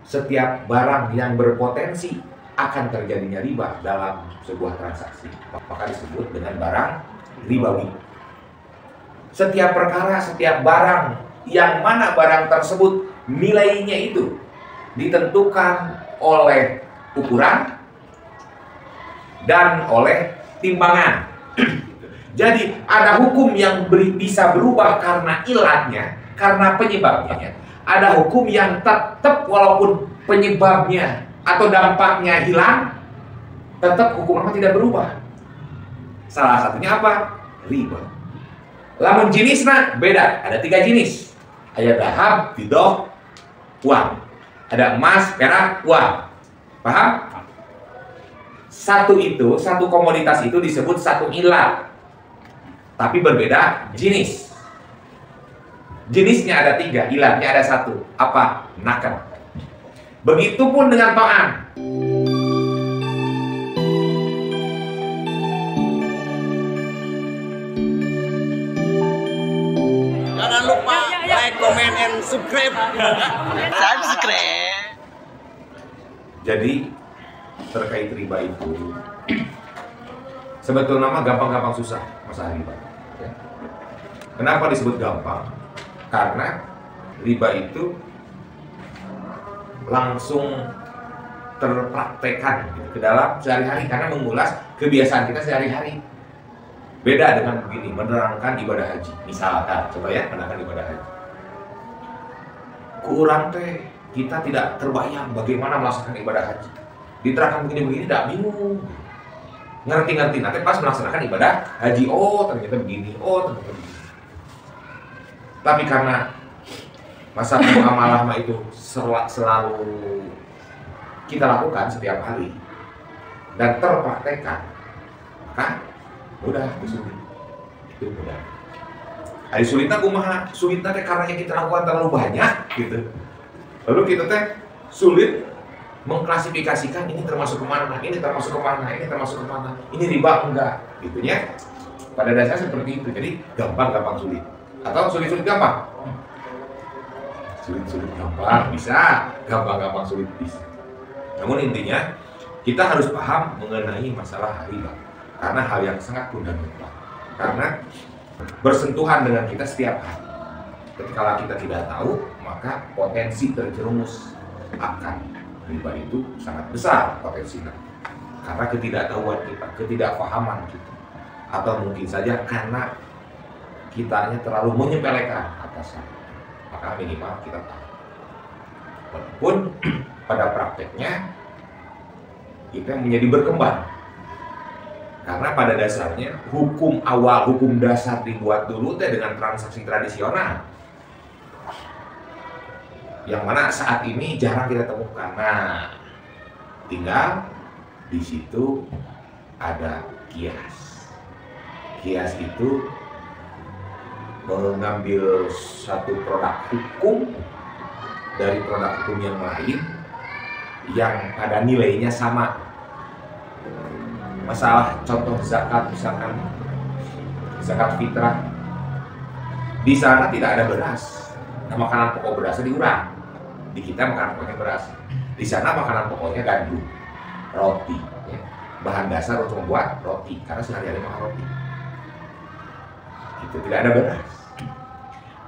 setiap barang yang berpotensi akan terjadinya riba dalam sebuah transaksi, maka disebut dengan barang ribawi. Setiap perkara, setiap barang yang mana barang tersebut nilainya itu ditentukan oleh ukuran dan oleh timbangan. Jadi ada hukum yang bisa berubah karena ilatnya, karena penyebabnya. Ada hukum yang tetap walaupun penyebabnya atau dampaknya hilang, tetap hukumnya tidak berubah. Salah satunya apa? Riba. Lamun jenisnya beda, ada 3 jenis. Ada dahab, fidoh, uang. Ada emas, perak, uang. Paham? Satu komoditas itu disebut satu ilat, tapi berbeda jenis. Jenisnya ada 3, ilatnya ada 1. Apa? Nakan. Begitupun dengan to'an. Jangan lupa like, comment, and subscribe. Subscribe. Jadi terkait riba itu sebetulnya nama gampang-gampang susah masalah riba. Ya. Kenapa disebut gampang? Karena riba itu langsung terpraktekkan ke dalam sehari-hari karena mengulas kebiasaan kita sehari-hari. Beda dengan begini, menerangkan ibadah haji. Misalkan, coba ya, menerangkan ibadah haji. Kurang teh, kita tidak terbayang bagaimana melaksanakan ibadah haji. Diterangkan begini-begini, tidak bingung. Ngerti-ngerti, nanti pas melaksanakan ibadah haji, oh ternyata begini, oh ternyata begini. Tapi karena masa muamalah itu selalu kita lakukan setiap hari dan terpraktekkan, maka mudah sulit. Itu mudah. Hari sulitnya kumaha? Sulitnya teh karena yang kita lakukan terlalu banyak gitu. Lalu kita teh sulit mengklasifikasikan ini termasuk kemana, ini termasuk kemana, ini termasuk kemana, ini riba enggak, gitunya. Pada dasarnya seperti itu. Jadi gampang sulit atau sulit gampang. Sulit gampang bisa, gampang sulit bisa. Namun intinya kita harus paham mengenai masalah riba karena hal yang sangat fundamental. Karena bersentuhan dengan kita setiap hari. Ketika kita tidak tahu, maka potensi terjerumus akan riba itu sangat besar potensinya. Karena ketidaktahuan kita, ketidakpahaman kita, atau mungkin saja karena kitanya terlalu menyepelekan atasan. Maka minimal kita tahu. Walaupun pada prakteknya kita menjadi berkembang. Karena pada dasarnya hukum awal, hukum dasar dibuat dulu dengan transaksi tradisional. Yang mana saat ini jarang kita temukan. Nah, tinggal di situ ada kias. Kias itu mengambil satu produk hukum dari produk hukum yang lain yang pada nilainya sama. Masalah contoh zakat, misalkan zakat fitrah, di sana tidak ada beras. Nah, makanan pokok berasnya diurang. Di kita makanan pokoknya beras. Di sana makanan pokoknya gandum, roti. Ya. Bahan dasar untuk membuat roti karena sehari-hari makan roti. Itu tidak ada beras.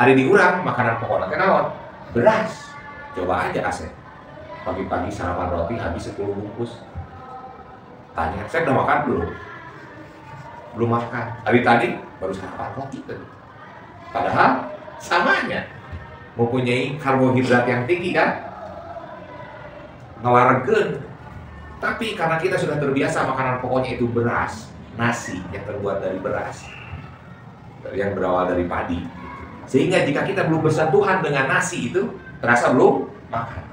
Hari diurang makanan pokoknya kenapa? Beras. Coba aja Asep. Pagi-pagi sarapan roti habis 10 bungkus. Tanya, saya udah makan belum? Belum makan. Hari tadi baru sarapan roti tadi. Padahal samanya mempunyai karbohidrat yang tinggi kan? Ngelaregeun. Tapi karena kita sudah terbiasa makanan pokoknya itu beras, nasi yang terbuat dari beras, yang berawal dari padi. Sehingga jika kita belum bersentuhan dengan nasi itu, terasa belum makan.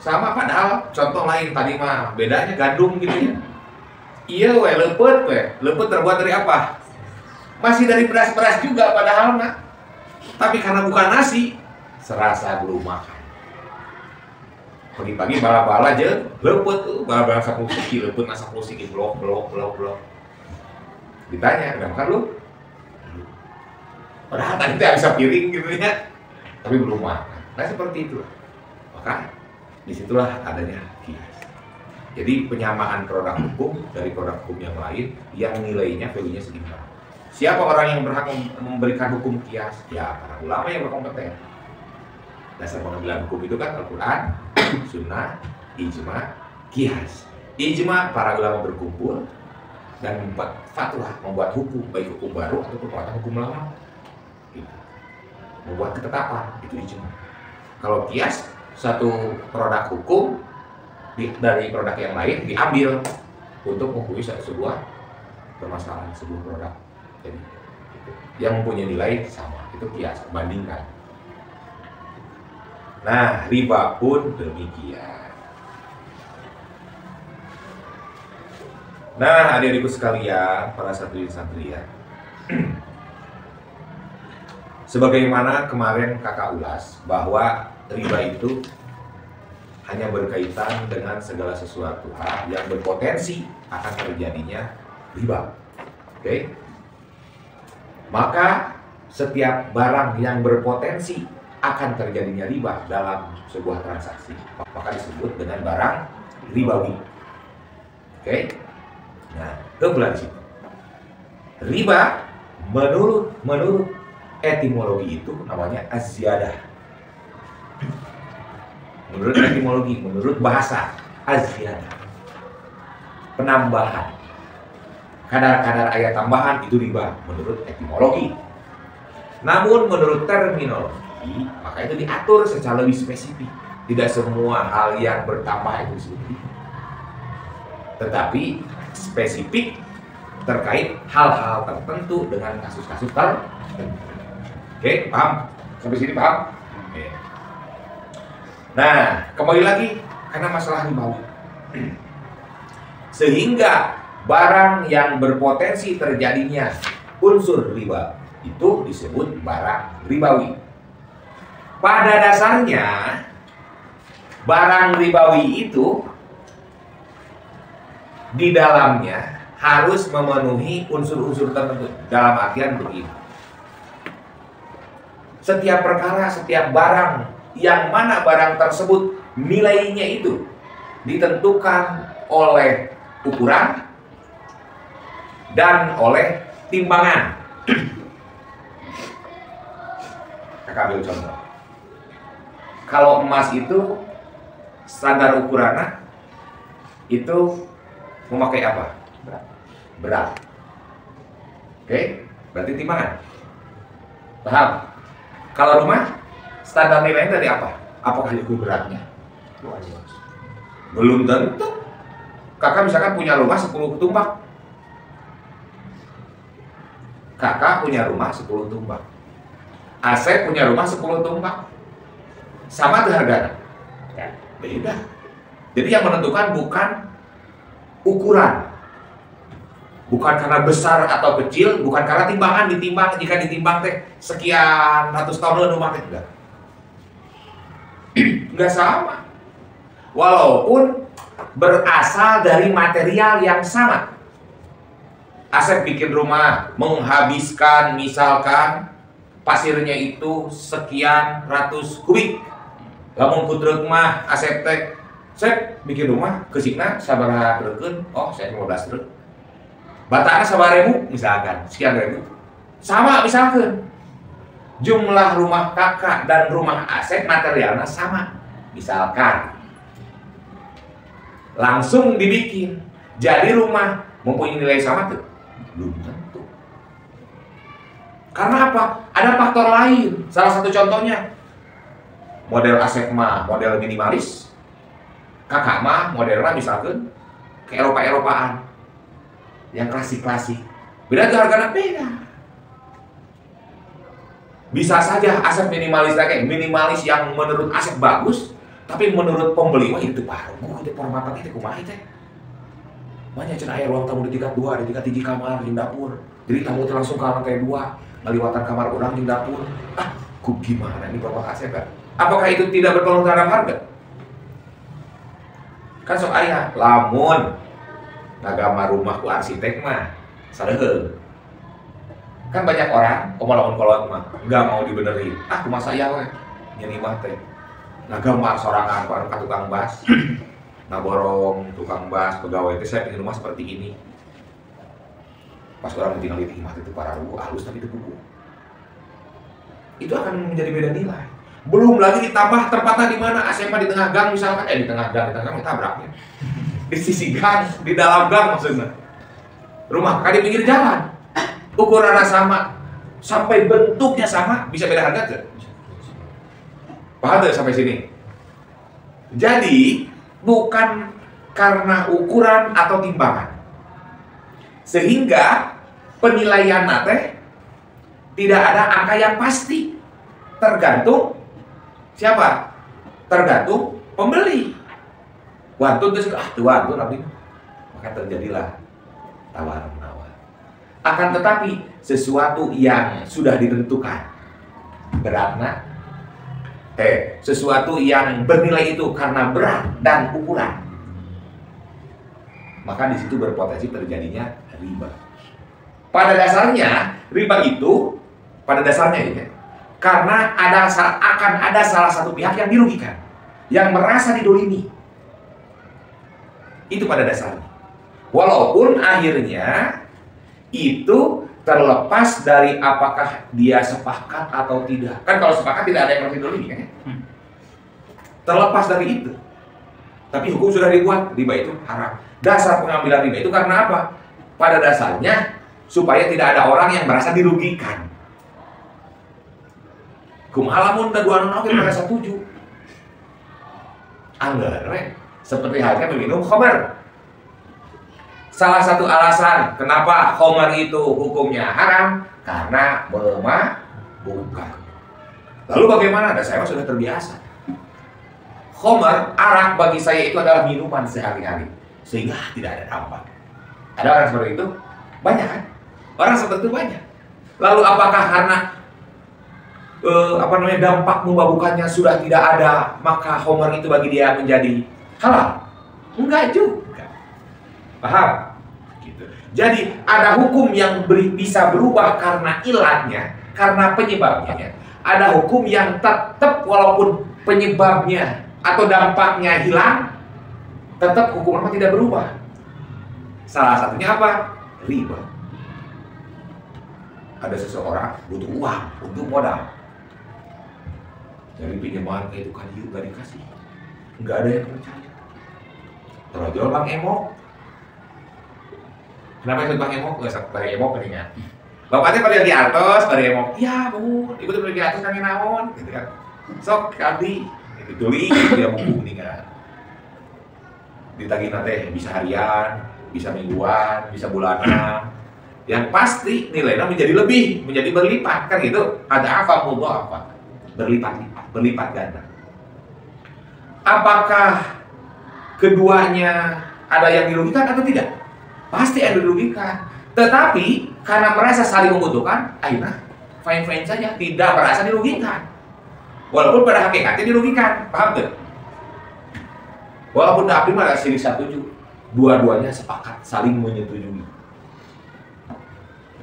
Sama padahal contoh lain tadi mah bedanya gandum gitu ya. Iya lepet terbuat dari apa? Masih dari beras-beras juga padahal mah. Tapi karena bukan nasi, serasa belum makan. Pagi-pagi bala-bala aja lepet tuh, bala-bala 10 siki lepet nasa 10 siki blok. Ditanya, udah makan lu? Padahal tadi kita bisa piring gitu ya, tapi belum makan. Nah seperti itu. Maka disitulah adanya kias. Jadi penyamaan produk hukum dari produk hukum yang lain yang nilainya value-nya seimbang. Siapa orang yang berhak memberikan hukum kias? Ya para ulama yang berkompeten. Dasar pengambilan hukum itu kan Al-Quran, Sunnah, Ijma, kias. Ijma para ulama berkumpul dan membuat fatwa, membuat hukum, baik hukum baru atau penguatan hukum lama, gitu. Membuat ketetapan, itu ijma. Kalau kias, satu produk hukum dari produk yang lain diambil untuk menghukumi sebuah permasalahan, sebuah produk. Jadi, yang mempunyai nilai sama, itu kias, bandingkan. Nah, riba pun demikian. Nah, adik-adikku sekalian, para santri-santrian, sebagaimana kemarin kakak ulas bahwa riba itu hanya berkaitan dengan segala sesuatu hal yang berpotensi akan terjadinya riba. Oke? Maka setiap barang yang berpotensi akan terjadinya riba dalam sebuah transaksi, maka disebut dengan barang ribawi. Oke? Nah, kebetulan sih. Riba menurut etimologi itu namanya az-ziyadah. Menurut etimologi, menurut bahasa, az-ziyadah. Penambahan. Kadar-kadar ayat tambahan itu riba menurut etimologi. Namun menurut terminologi, maka itu diatur secara lebih spesifik. Tidak semua hal yang bertambah itu disebut riba. Tetapi spesifik terkait hal-hal tertentu dengan kasus-kasus tertentu. Oke, paham? Sampai sini paham? Oke. Nah, kembali lagi karena masalah ribawi. Sehingga barang yang berpotensi terjadinya unsur riba itu disebut barang ribawi. Pada dasarnya barang ribawi itu di dalamnya harus memenuhi unsur-unsur tertentu. Dalam artian begini, setiap perkara, setiap barang, yang mana barang tersebut nilainya itu ditentukan oleh ukuran dan oleh timbangan. Kakak ambil contoh. Kalau emas itu standar ukurannya itu memakai apa? Berat. Oke, berarti timbangan. Paham? Kalau rumah, standar nilainya dari apa? Apakah itu beratnya? Belum tentu. Kakak misalkan punya rumah 10 tumbak. Kakak punya rumah 10 tumbak. Asep punya rumah 10 tumbak. Sama tuh harganya? Beda. Jadi yang menentukan bukan ukuran, bukan karena besar atau kecil, bukan karena timbangan ditimbang, jika ditimbang teh sekian ratus tahun rumah teh enggak sama, walaupun berasal dari material yang sama. Asep bikin rumah menghabiskan misalkan pasirnya itu sekian ratus kubik, lamun kutrek mah Asep teh saya bikin rumah kesikna sabaraha treukeun, oh saya 15 truk. Batana sabaraha misalkan, sekian ribu. Sama misalkan. Jumlah rumah kakak dan rumah Asep materialnya sama. Misalkan. Langsung dibikin. Jadi rumah mempunyai nilai sama tuh? Belum tentu. Karena apa? Ada faktor lain. Salah satu contohnya model Asep mah model minimalis. Kakak mah modelnya misalkan ke Eropa-Eropaan yang klasik-klasik. Beda tuh harganya beda. Bisa saja Asep minimalis kayak minimalis yang menurut Asep bagus, tapi menurut pembeli mah itu baru. Itu formatnya itu kumaha teh. Banyak cenah aya ruang tamu di tingkat 2, di tingkat 3 kamar di dapur. Jadi tamu itu langsung ke lantai 2, ngaliwatan kamar orang di dapur. Ah, ku gimana ini Bapak Asep kan? Apakah itu tidak berpengaruh terhadap harga? Kan sok aya lamun ngagama rumah ku arsitek mah sareheung. Kan banyak orang lamun kolot mah enggak mau dibenerin. Ah kumaha saya we nyeni mah teh. ngagambar sorangan bareng ka tukang bas, ngaborong tukang bas, pegawai itu saya pengen rumah seperti ini. Pas orang tinggal di timah itu para rubuh halus tapi itu buku. Itu akan menjadi beda nilai. Belum lagi ditambah tempatnya di mana, SMA di tengah gang misalkan, di tengah gang ditabraknya. Di sisi gang, di dalam gang maksudnya. Rumah kan di pinggir jalan. Ukurannya sama, sampai bentuknya sama, bisa beda harga tuh. Paham tuh sampai sini? Jadi, bukan karena ukuran atau timbangan. Sehingga penilaian teh tidak ada angka yang pasti. Tergantung siapa? Tergantung pembeli. Wantun terus wantun tapi maka terjadilah tawar-menawar. Akan tetapi sesuatu yang sudah ditentukan beratnya sesuatu yang bernilai itu karena berat dan ukuran, maka di situ berpotensi terjadinya riba. Pada dasarnya riba itu karena akan ada salah satu pihak yang dirugikan, yang merasa didolimi. Itu pada dasarnya. Walaupun akhirnya itu terlepas dari apakah dia sepakat atau tidak. Kan kalau sepakat tidak ada yang merasa didolimi kan? Terlepas dari itu. Tapi hukum sudah dibuat, riba itu haram. Dasar pengambilan riba itu karena apa? Pada dasarnya supaya tidak ada orang yang merasa dirugikan. Kumalamun da dua nol merasa setuju. Anggar, seperti halnya meminum khamar. Salah satu alasan kenapa khamar itu hukumnya haram karena memabukkan. Lalu bagaimana? Saya sudah terbiasa. Khamar, arak bagi saya itu adalah minuman sehari-hari, sehingga tidak ada dampak. Ada orang seperti itu? Banyak kan? Orang seperti itu banyak. Lalu apakah karena dampak memabukkannya sudah tidak ada, maka khamar itu bagi dia menjadi halal? Enggak juga. Paham? Gitu. Jadi ada hukum yang bisa berubah karena ilatnya, karena penyebabnya. Ada hukum yang tetap walaupun penyebabnya atau dampaknya hilang, tetap hukumnya tidak berubah. Salah satunya apa? Riba. Ada seseorang butuh uang untuk modal. Dari pinjaman ke itu kan nggak dikasih, nggak ada yang percaya. Terjual Bang Emok. Kenapa itu Bang Emok? Bang Emok pentingnya. Bapaknya pada di atas, pada Emok. Ya bu, ibu tuh pergi di atas kangen naon, gitu kan. Sok kali, itu tuli dia buku nih kan. Ditagih nanti bisa harian, bisa mingguan, bisa bulanan. Yang pasti nilainya menjadi lebih, menjadi berlipat kan gitu. Ada apa mudha'af apa? Berlipat ganda. Apakah keduanya ada yang dirugikan atau tidak? Pasti ada dirugikan. Tetapi karena merasa saling membutuhkan, akhirnya fine-fine saja, tidak merasa dirugikan. Walaupun pada hakikatnya dirugikan, paham tuh? Walaupun tapi malah sirik setuju, dua-duanya sepakat saling menyetujui.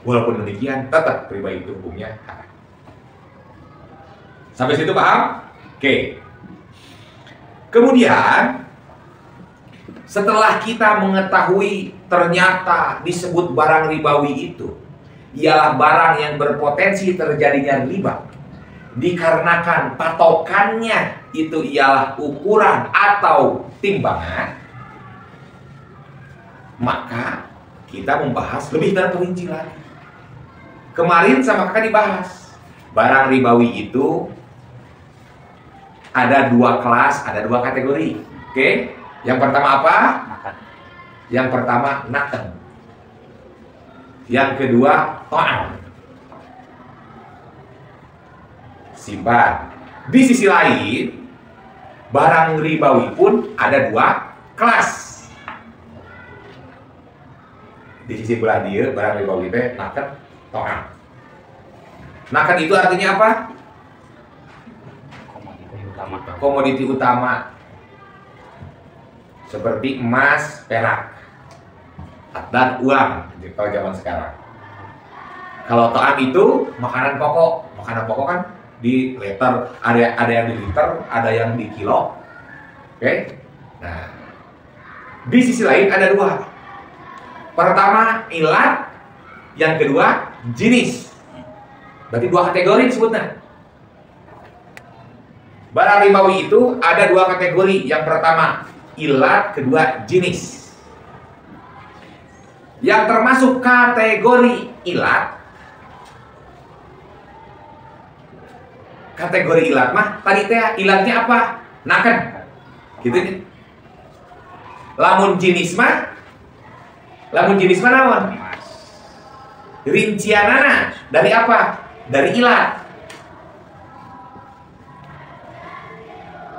Walaupun demikian, tetap riba itu hukumnya haram. Sampai situ paham? Oke. Kemudian setelah kita mengetahui ternyata disebut barang ribawi itu ialah barang yang berpotensi terjadinya riba dikarenakan patokannya itu ialah ukuran atau timbangan, maka kita membahas lebih terperinci lagi. Kemarin sama kakak dibahas barang ribawi itu ada dua kelas, ada dua kategori. Oke? Yang pertama apa? Yang pertama naken. Yang kedua ta'am. Simpan. Di sisi lain, barang ribawi pun ada dua kelas. Di sisi belah dia, barang ribawi itu naken, ta'am. Naken itu artinya apa? Komoditi utama seperti emas, perak, dan uang kalau zaman sekarang. Kalau ta'am itu makanan pokok kan di liter, ada yang di liter, ada yang di kilo. Oke. Nah, di sisi lain ada dua. Pertama ilat, yang kedua jenis. Berarti dua kategori disebutnya. Barang ribawi itu ada dua kategori. Yang pertama ilat, kedua jenis. Yang termasuk kategori ilat, mah tadi teh ilatnya apa? Naken. Gitu nih. Lamun jenis mah naon? Rincianana dari apa? Dari ilat.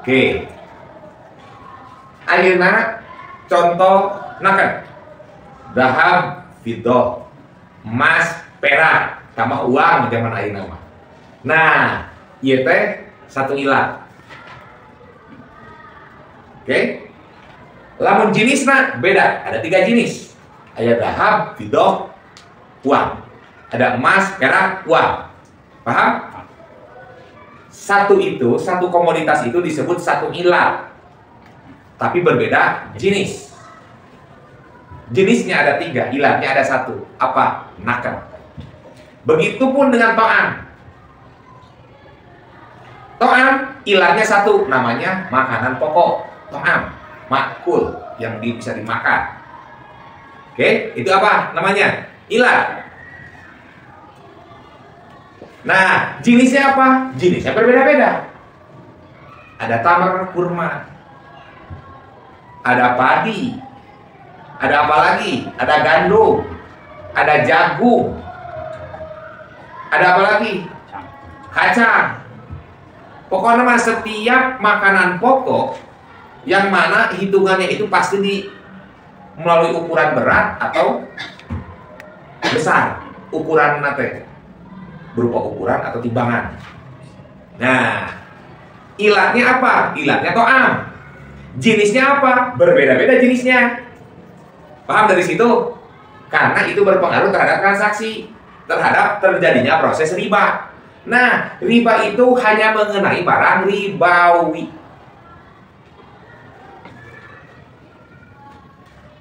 Oke. Ayeuna contoh naken. Dahab, fiddah, emas, perak, sama uang zaman ayeuna mah. Nah, ieu teh satu ilat. Oke. Lamun jenisna beda, ada 3 jenis. Aya dahab, fiddah, uang. Ada emas, perak, uang. Paham? Satu komoditas itu disebut satu ilat. Tapi berbeda jenis. Jenisnya ada 3, ilatnya ada 1. Apa? Naken. Begitupun dengan to'am. To'am, ilatnya 1, namanya makanan pokok. To'am, makul, yang bisa dimakan. Oke, itu apa namanya? Ilat. Nah, jenisnya apa? Jenisnya berbeda-beda. Ada tamar, kurma. Ada padi. Ada apa lagi? Ada gandum. Ada jagung. Ada apa lagi? Kacang. Pokoknya mah setiap makanan pokok yang mana hitungannya itu pasti melalui ukuran berat atau besar. Ukuran nate berupa ukuran atau timbangan. Nah, ilatnya apa? Ilatnya to'am. Jenisnya apa? Berbeda-beda jenisnya. Paham dari situ? Karena itu berpengaruh terhadap transaksi, terhadap terjadinya proses riba. Nah, riba itu hanya mengenai barang ribawi.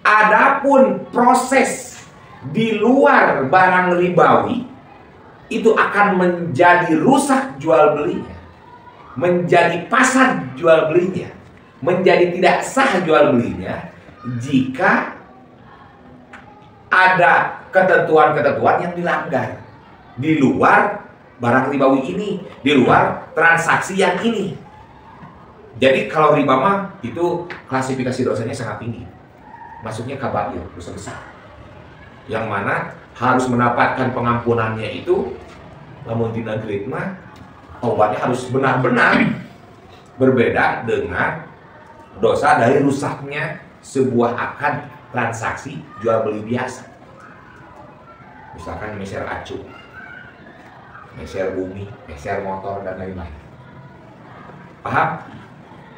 Adapun proses di luar barang ribawi itu akan menjadi rusak jual belinya, menjadi pasar jual belinya, menjadi tidak sah jual belinya jika ada ketentuan-ketentuan yang dilanggar di luar barang ribawi ini, di luar transaksi yang ini. Jadi kalau riba mah itu klasifikasi dosanya sangat tinggi, masuknya kabair, dosa besar, yang mana harus mendapatkan pengampunannya itu, namun tidak mah obatnya harus benar-benar berbeda dengan dosa dari rusaknya sebuah akad transaksi jual beli biasa. Misalkan meser acu, meser bumi, meser motor, dan lain-lain. Paham?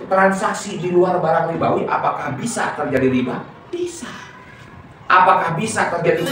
Transaksi di luar barang ribawi apakah bisa terjadi riba? Bisa. Apakah bisa terjadi